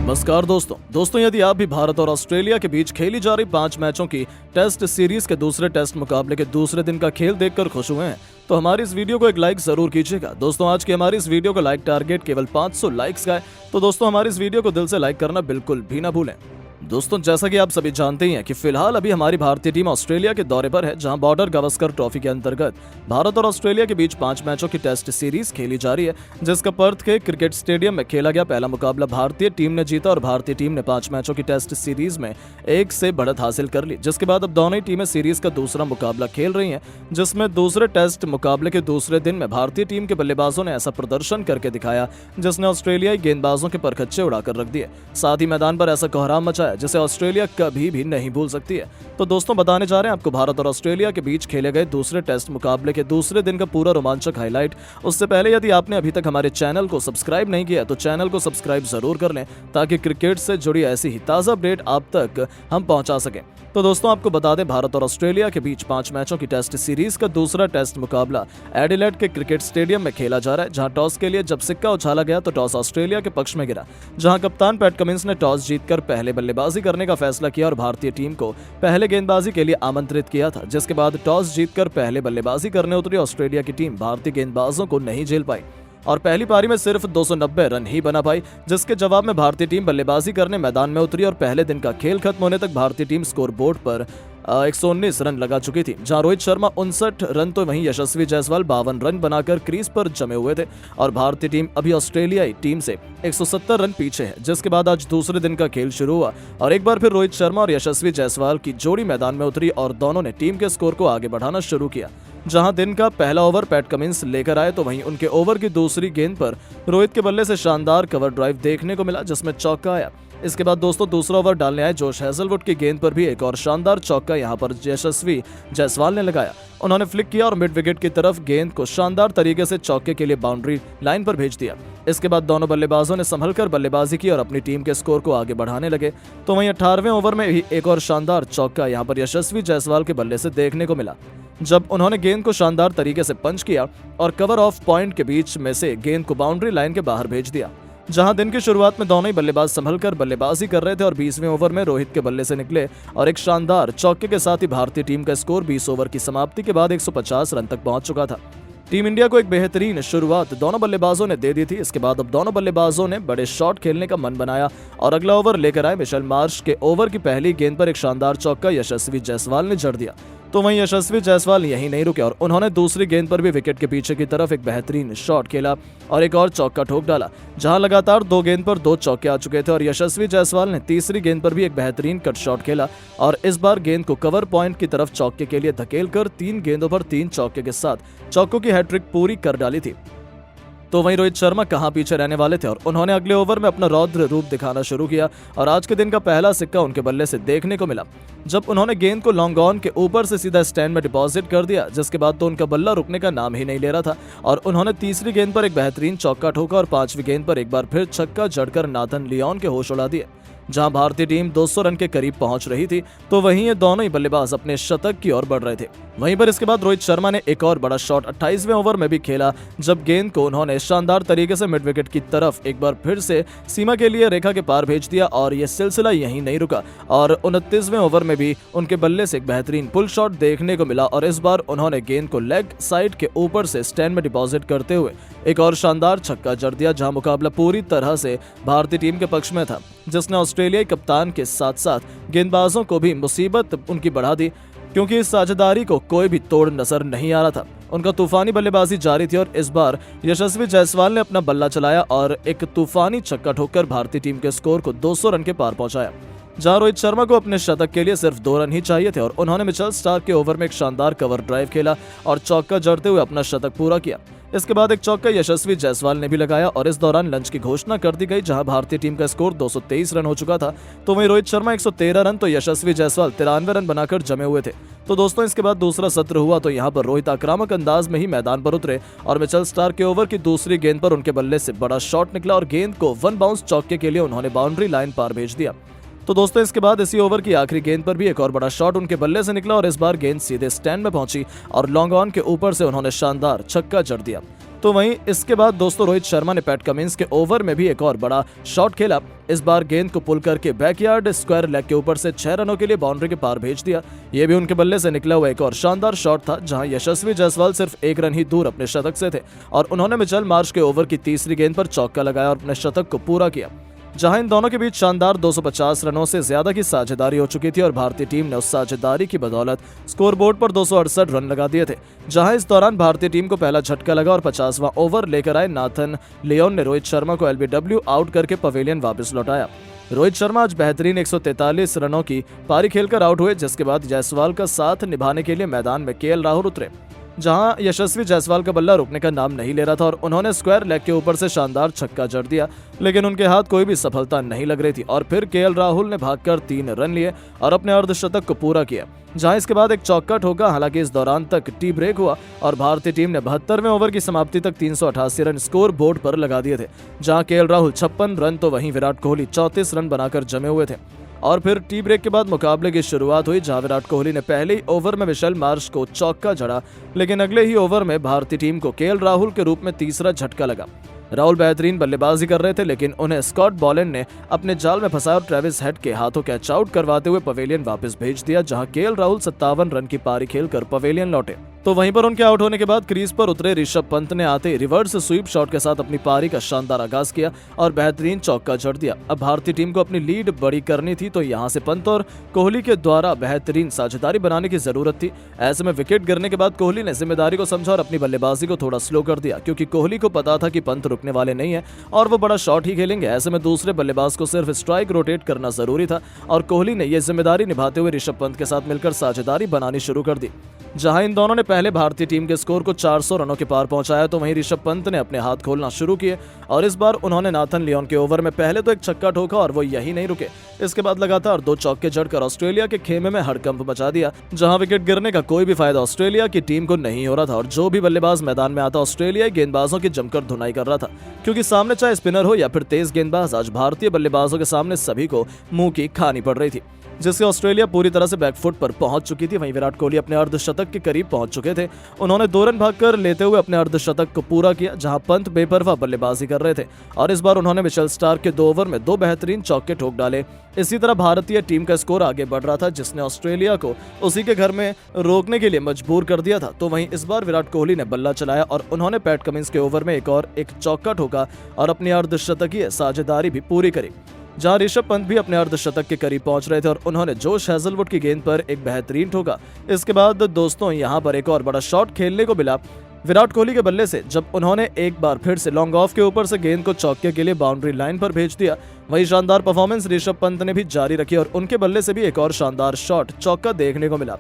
नमस्कार दोस्तों यदि आप भी भारत और ऑस्ट्रेलिया के बीच खेली जा रही 5 मैचों की टेस्ट सीरीज के दूसरे टेस्ट मुकाबले के दूसरे दिन का खेल देखकर खुश हुए हैं तो हमारी इस वीडियो को एक लाइक जरूर कीजिएगा। दोस्तों आज की हमारी इस वीडियो का लाइक टारगेट केवल 500 लाइक्स का है, तो दोस्तों हमारी इस वीडियो को दिल से लाइक करना बिल्कुल भी ना भूलें। दोस्तों जैसा कि आप सभी जानते ही हैं कि फिलहाल अभी हमारी भारतीय टीम ऑस्ट्रेलिया के दौरे पर है, जहां बॉर्डर गावस्कर ट्रॉफी के अंतर्गत भारत और ऑस्ट्रेलिया के बीच 5 मैचों की टेस्ट सीरीज खेली जा रही है, जिसका पर्थ के क्रिकेट स्टेडियम में खेला गया पहला मुकाबला भारतीय टीम ने जीता और भारतीय टीम ने 5 मैचों की टेस्ट सीरीज में 1 से बढ़त हासिल कर ली, जिसके बाद अब दोनों ही टीमें सीरीज का दूसरा मुकाबला खेल रही हैं, जिसमें दूसरे टेस्ट मुकाबले के दूसरे दिन में भारतीय टीम के बल्लेबाजों ने ऐसा प्रदर्शन करके दिखाया जिसने ऑस्ट्रेलियाई गेंदबाजों के परखच्चे उड़ाकर रख दिए। साथ ही मैदान पर ऐसा कोहराम मचाया जिसे ऑस्ट्रेलिया कभी भी नहीं भूल सकती है। तो दोस्तों बताने जा रहे हैं आपको भारत और ऑस्ट्रेलिया के बीच खेले गए दूसरे टेस्ट मुकाबले के दूसरे दिन का पूरा रोमांचक हाईलाइट। उससे पहले यदि आपने अभी तक हमारे चैनल को सब्सक्राइब नहीं किया तो चैनल को सब्सक्राइब जरूर कर लें, ताकि क्रिकेट से जुड़ी ऐसी ही ताज़ा अपडेट आप तक हम पहुंचा सकें। तो दोस्तों आपको बता दें, भारत और ऑस्ट्रेलिया के बीच 5 मैचों की टेस्ट सीरीज का दूसरा टेस्ट मुकाबला एडिलेड के क्रिकेट स्टेडियम में खेला जा रहा है, जहां टॉस के लिए जब सिक्का उछाला गया तो टॉस ऑस्ट्रेलिया के पक्ष में गिरा, जहां कप्तान पैट कमिंस ने टॉस जीतकर पहले बल्लेबाजी करने का फैसला किया और भारतीय टीम को पहले गेंदबाजी के लिए आमंत्रित किया था, जिसके बाद टॉस जीतकर पहले बल्लेबाजी करने उतरी ऑस्ट्रेलिया की टीम भारतीय गेंदबाजों को नहीं झेल पाई और पहली पारी में सिर्फ 290 रन ही बना पाई, जिसके जवाब में भारतीय टीम बल्लेबाजी करने मैदान में उतरी और पहले दिन का खेल खत्म होने तक भारतीय टीम स्कोर बोर्ड पर 119 रन लगा चुकी थी, जहां रोहित शर्मा 59 रन तो वहीं यशस्वी जायसवाल 52 रन बनाकर क्रीज पर जमे हुए थे और भारतीय टीम अभी ऑस्ट्रेलियाई टीम से 170 रन पीछे है। जिसके बाद आज दूसरे दिन का खेल शुरू हुआ और एक बार फिर रोहित शर्मा और यशस्वी जायसवाल की जोड़ी मैदान में उतरी और दोनों ने टीम के स्कोर को आगे बढ़ाना शुरू किया। जहां दिन का पहला ओवर पैट कमिंस लेकर आए तो वहीं उनके ओवर की दूसरी गेंद पर रोहित के बल्ले से शानदार कवर ड्राइव देखने को मिला, जिसमें चौका आया। इसके बाद दोस्तों दूसरा ओवर डालने आए जोश हेजलवुड की गेंद पर भी एक और शानदार चौका यहां पर यशस्वी जायसवाल ने लगाया। उन्होंने फ्लिक किया और मिड विकेट की तरफ गेंद को शानदार तरीके से चौके के लिए बाउंड्री लाइन पर भेज दिया। इसके बाद दोनों बल्लेबाजों ने संभलकर बल्लेबाजी की और अपनी टीम के स्कोर को आगे बढ़ाने लगे। तो वहीं 18वें ओवर में भी एक और शानदार चौका यहां पर यशस्वी जायसवाल के बल्ले से देखने को मिला, जब उन्होंने गेंद को शानदार तरीके से पंच किया और कवर ऑफ पॉइंट के बीच में से गेंद को बाउंड्री लाइन के बाहर भेज दिया। जहां दिन की शुरुआत में दोनों ही बल्लेबाज संभलकर बल्लेबाजी कर रहे थे और 20वें ओवर में रोहित के बल्ले से निकले और एक शानदार चौके के साथ ही भारतीय टीम का स्कोर 20 ओवर की समाप्ति के बाद 150 रन तक पहुंच चुका था। टीम इंडिया को एक बेहतरीन शुरुआत दोनों बल्लेबाजों ने दे दी थी। इसके बाद अब दोनों बल्लेबाजों ने बड़े शॉट खेलने का मन बनाया और अगला ओवर लेकर आए। मिशेल मार्श के ओवर की पहली गेंद पर एक शानदार चौका यशस्वी जायसवाल ने जड़ दिया। तो वहीं यशस्वी जायसवाल यहीं नहीं रुके और उन्होंने दूसरी गेंद पर भी विकेट के पीछे की तरफ एक बेहतरीन शॉट खेला और एक और चौका ठोक डाला, जहां लगातार 2 गेंद पर 2 चौके आ चुके थे और यशस्वी जायसवाल ने तीसरी गेंद पर भी एक बेहतरीन कट शॉट खेला और इस बार गेंद को कवर पॉइंट की तरफ चौके के लिए धकेल कर 3 गेंदों पर 3 चौके के साथ चौकों की हैट्रिक पूरी कर डाली थी। तो वहीं रोहित शर्मा कहां पीछे रहने वाले थे और उन्होंने अगले ओवर में अपना रौद्र रूप दिखाना शुरू किया और आज के दिन का पहला सिक्का उनके बल्ले से देखने को मिला, जब उन्होंने गेंद को लॉन्ग ऑन के ऊपर से सीधा स्टैंड में डिपॉजिट कर दिया। जिसके बाद तो उनका बल्ला रुकने का नाम ही नहीं ले रहा था और उन्होंने तीसरी गेंद पर एक बेहतरीन चौका ठोका और 5वीं गेंद पर एक बार फिर छक्का जड़कर नाथन लियोन के होश उड़ा दिए। जहां भारतीय टीम 200 रन के करीब पहुंच रही थी तो वहीं ये दोनों ही बल्लेबाज अपने शतक की ओर बढ़ रहे थे। वहीं पर इसके बाद रोहित शर्मा ने एक और बड़ा शॉट 28वें ओवर में भी खेला, जब गेंद को उन्होंने शानदार तरीके से मिड विकेट की तरफ एक बार फिर से सीमा के लिए रेखा के पार भेज दिया और यह सिलसिला यहीं नहीं रुका और 29वें ओवर में भी उनके बल्ले से एक बेहतरीन पुल शॉट देखने को मिला और इस बार उन्होंने गेंद को लेग साइड के ऊपर से स्टैंड में डिपॉजिट करते हुए एक और शानदार छक्का जड़ दिया, जहां मुकाबला पूरी तरह से भारतीय टीम के पक्ष में था, जिसने ऑस्ट्रेलियाई कप्तान के साथ साथ गेंदबाजों को भी मुसीबत उनकी बढ़ा दी, क्योंकि इस साझेदारी को कोई भी तोड़ नजर नहीं आ रहा था। उनका तूफानी बल्लेबाजी जारी थी और इस बार यशस्वी जायसवाल ने अपना बल्ला चलाया और एक तूफानी छक्का ठोककर भारतीय टीम के स्कोर को 200 रन के पार पहुंचाया। जहां रोहित शर्मा को अपने शतक के लिए सिर्फ 2 रन ही चाहिए थे और उन्होंने मिचेल स्टार्क के ओवर में एक शानदार कवर ड्राइव खेला और चौका जड़ते हुए अपना शतक पूरा किया। इसके बाद एक चौका यशस्वी जायसवाल ने भी लगाया और इस दौरान लंच की घोषणा कर दी गई, जहां भारतीय टीम का स्कोर 223 रन हो चुका था। तो वहीं रोहित शर्मा 113 रन तो यशस्वी जायसवाल 93 रन बनाकर जमे हुए थे। तो दोस्तों इसके बाद दूसरा सत्र हुआ तो यहां पर रोहित आक्रामक अंदाज में ही मैदान पर उतरे और मिचेल स्टार्क के ओवर की दूसरी गेंद पर उनके बल्ले से बड़ा शॉट निकला और गेंद को 1 बाउंस चौके के लिए उन्होंने बाउंड्री लाइन पार भेज दिया। तो दोस्तों इसके बाद इसी ओवर की आखिरी गेंद पर भी एक और बड़ा शॉट उनके बल्ले से निकला और इस बार गेंद सीधे स्टैंड में पहुंची और लॉन्ग ऑन के ऊपर से उन्होंने शानदार छक्का जड़ दिया। तो वहीं इसके बाद दोस्तों रोहित शर्मा ने पैट कमिंस के ओवर में भी एक और बड़ा शॉट खेला। इस बार गेंद को पुल करके बैकयार्ड स्क्वायर लेग के ऊपर से 6 रनों के लिए बाउंड्री के पार भेज दिया। ये भी उनके बल्ले से निकला हुआ एक और शानदार शॉट था, जहां यशस्वी जायसवाल सिर्फ 1 रन ही दूर अपने शतक से थे और उन्होंने मिचेल मार्श के ओवर की तीसरी गेंद पर चौका लगाया और अपने शतक को पूरा किया। जहां इन दोनों के बीच शानदार 250 रनों से ज्यादा की साझेदारी हो चुकी थी और भारतीय टीम ने उस साझेदारी की बदौलत स्कोरबोर्ड पर 268 रन लगा दिए थे। जहां इस दौरान भारतीय टीम को पहला झटका लगा और 50वां ओवर लेकर आए नाथन लियोन ने रोहित शर्मा को एलबीडब्ल्यू आउट करके पवेलियन वापस लौटाया। रोहित शर्मा आज बेहतरीन 143 रनों की पारी खेलकर आउट हुए, जिसके बाद जायसवाल का साथ निभाने के लिए मैदान में केएल राहुल उतरे। जहां यशस्वी जायसवाल का बल्ला रुकने का नाम नहीं ले रहा था और उन्होंने स्क्वायर लेग के ऊपर से शानदार छक्का जड़ दिया, लेकिन उनके हाथ कोई भी सफलता नहीं लग रही थी और फिर केएल राहुल ने भागकर 3 रन लिए और अपने अर्धशतक को पूरा किया। जहां इसके बाद एक चौका ठोका, हालांकि इस दौरान तक टी ब्रेक हुआ और भारतीय टीम ने 72वें ओवर की समाप्ति तक 388 रन स्कोर बोर्ड पर लगा दिए थे। जहां केएल राहुल 56 रन तो वहीं विराट कोहली 34 रन बनाकर जमे हुए थे। और फिर टी ब्रेक के बाद मुकाबले की शुरुआत हुई, जहां विराट कोहली ने पहले ही ओवर में मिचेल मार्श को चौका जड़ा, लेकिन अगले ही ओवर में भारतीय टीम को केएल राहुल के रूप में तीसरा झटका लगा। राहुल बेहतरीन बल्लेबाजी कर रहे थे, लेकिन उन्हें स्कॉट बॉलैंड ने अपने जाल में फंसाया और ट्रेविस हेड के हाथों कैच आउट करवाते हुए पवेलियन वापस भेज दिया, जहां केएल राहुल 57 रन की पारी खेलकर पवेलियन लौटे। तो वहीं पर उनके आउट होने के बाद क्रीज पर उतरे ऋषभ पंत ने आते रिवर्स स्वीप शॉट के साथ अपनी पारी का शानदार आगाज किया और बेहतरीन चौका जड़ दिया। अब भारतीय टीम को अपनी लीड बड़ी करनी थी, तो यहां से पंत और कोहली के द्वारा बेहतरीन साझेदारी बनाने की जरूरत थी। ऐसे में विकेट गिरने के बाद कोहली ने जिम्मेदारी को समझा और अपनी बल्लेबाजी को थोड़ा स्लो कर दिया, क्योंकि कोहली को पता था कि पंत रुकने वाले नहीं है और वो बड़ा शॉट ही खेलेंगे। ऐसे में दूसरे बल्लेबाज को सिर्फ स्ट्राइक रोटेट करना जरूरी था और कोहली ने यह जिम्मेदारी निभाते हुए ऋषभ पंत के साथ मिलकर साझेदारी बनानी शुरू कर दी। जहां इन दोनों ने पहले भारतीय टीम के स्कोर को 400 रनों के पार पहुंचाया, तो वहीं ऋषभ पंत ने अपने हाथ खोलना शुरू किए और इस बार उन्होंने नाथन लियोन के ओवर में पहले तो एक छक्का ठोका और वो यही नहीं रुके। इसके बाद लगातार 2 चौके जड़कर ऑस्ट्रेलिया के खेमे में हड़कंप मचा दिया, जहां विकेट गिरने का कोई भी फायदा ऑस्ट्रेलिया की टीम को नहीं हो रहा था और जो भी बल्लेबाज मैदान में आता ऑस्ट्रेलियाई गेंदबाजों की जमकर धुनाई कर रहा था, क्योंकि सामने चाहे स्पिनर हो या फिर तेज गेंदबाज, आज भारतीय बल्लेबाजों के सामने सभी को मुंह की खानी पड़ रही थी, जिससे ऑस्ट्रेलिया पूरी तरह से बैकफुट पर पहुंच चुकी थी। वहीं विराट कोहली अपने अर्धशतक के करीब पहुंच चुके थे। उन्होंने 2 रन भागकर लेते हुए अपने अर्धशतक को पूरा किया, जहां पंत बेपरवाह बल्लेबाजी कर रहे थे और इस बार उन्होंने मिचेल स्टार्क के 2 ओवर में 2 बेहतरीन चौके ठोक डाले। इसी तरह भारतीय टीम का स्कोर आगे बढ़ रहा था, जिसने ऑस्ट्रेलिया को उसी के घर में रोकने के लिए मजबूर कर दिया था। तो वहीं इस बार विराट कोहली ने बल्ला चलाया और उन्होंने पैट कमिंस के ओवर में एक चौका ठोका और अपनी अर्धशतकीय साझेदारी भी पूरी करी। जहां ऋषभ पंत भी अपने अर्धशतक के करीब पहुंच रहे थे और उन्होंने जोश हेजलवुड की गेंद पर एक बेहतरीन ठोका। इसके बाद दोस्तों यहां पर एक और बड़ा शॉट खेलने को मिला विराट कोहली के बल्ले से, जब उन्होंने एक बार फिर से लॉन्ग ऑफ के ऊपर से गेंद को चौके के लिए बाउंड्री लाइन पर भेज दिया। वही शानदार परफॉर्मेंस ऋषभ पंत ने भी जारी रखी और उनके बल्ले से भी एक और शानदार शॉट चौका देखने को मिला,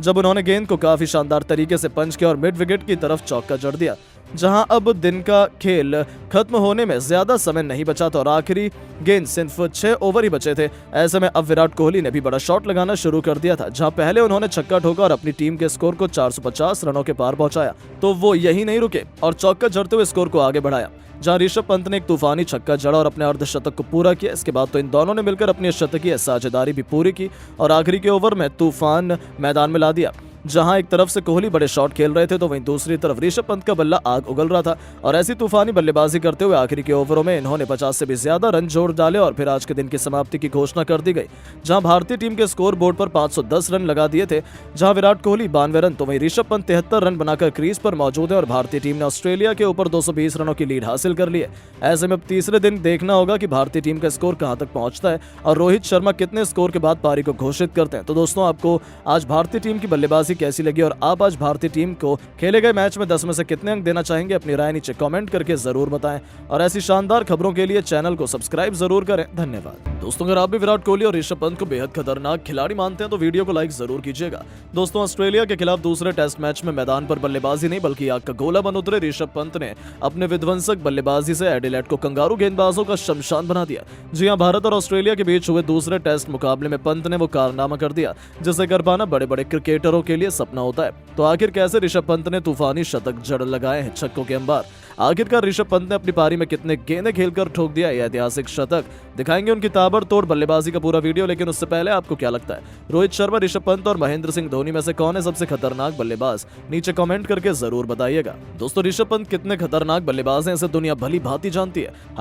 जब उन्होंने गेंद को काफी शानदार तरीके से पंच किया और मिड विकेट की तरफ चौका जड़ दिया। जहां अब दिन का खेल खत्म होने में ज्यादा समय नहीं बचा था और आखिरी गेंद सिर्फ 6 ओवर ही बचे थे। ऐसे में अब विराट कोहली ने भी बड़ा शॉट लगाना शुरू कर दिया था, जहां पहले उन्होंने छक्का ठोका और अपनी टीम के स्कोर को 450 रनों के पार पहुंचाया, तो वो यही नहीं रुके और चौका जड़ते हुए स्कोर को आगे बढ़ाया। जहां ऋषभ पंत ने एक तूफानी छक्का जड़ा और अपने अर्धशतक को पूरा किया। इसके बाद तो इन दोनों ने मिलकर अपनी शतकीय साझेदारी भी पूरी की और आखिरी के ओवर में तूफान मैदान में ला दिया। जहां एक तरफ से कोहली बड़े शॉट खेल रहे थे, तो वहीं दूसरी तरफ ऋषभ पंत का बल्ला आग उगल रहा था और ऐसी तूफानी बल्लेबाजी करते हुए आखिरी के ओवरों में इन्होंने 50 से भी ज्यादा रन जोड़ डाले और फिर आज के दिन की समाप्ति की घोषणा कर दी गई, जहां भारतीय टीम के स्कोर बोर्ड पर 510 रन लगा दिए थे। जहां विराट कोहली 92 रन तो वहीं ऋषभ पंत 73 रन बनाकर क्रीज पर मौजूद है और भारतीय टीम ने ऑस्ट्रेलिया के ऊपर 220 रनों की लीड हासिल कर ली है। ऐसे में अब तीसरे दिन देखना होगा कि भारतीय टीम का स्कोर कहां तक पहुंचता है और रोहित शर्मा कितने स्कोर के बाद पारी को घोषित करते हैं। तो दोस्तों, आपको आज भारतीय टीम की बल्लेबाजी कैसी लगी और आप आज भारतीय टीम को खेले गए मैच में 10 में से कितने अंक देना चाहेंगे? अपनी राय नीचे कमेंट करके जरूर बताएं और ऐसी शानदार खबरों के लिए चैनल को सब्सक्राइब जरूर करें। धन्यवाद। दोस्तों, अगर आप भी विराट कोहली और ऋषभ पंत को बेहद खतरनाक खिलाड़ी मानते हैं तो वीडियो को लाइक जरूर कीजिएगा। दोस्तों, ऑस्ट्रेलिया के खिलाफ दूसरे टेस्ट मैच में मैदान पर बल्लेबाजी नहीं बल्कि आग का गोला बन उतरे ऋषभ पंत ने अपने विध्वंसक बल्लेबाजी से एडिलेड को कंगारू गेंदबाजों का शमशान बना दिया। जी हां, भारत और ऑस्ट्रेलिया के बीच हुए दूसरे टेस्ट मुकाबले में पंत ने वो कारनामा कर दिया जिसे कर पाना बड़े बड़े क्रिकेटरों के लिए सपना होता है। तो आखिर कैसे ऋषभ पंत ने तूफानी शतक जड़ लगाए हैं छक्कों के अंबार? आखिरकार ऋषभ पंत ने अपनी पारी में कितने गेंदें खेलकर ठोक दिया यह ऐतिहासिक शतक। दिखाएंगे उनकी ताबड़तोड़ बल्लेबाजी का पूरा वीडियो, लेकिन उससे पहले आपको क्या लगता है, रोहित शर्मा, ऋषभ पंत और महेंद्र सिंह धोनी में से कौन है सबसे खतरनाक बल्लेबाज? नीचे कमेंट करके जरूर बताइएगा। दोस्तों, ऋषभ पंत कितने खतरनाक बल्लेबाज हैं इसे दुनिया भली भांति जानती है।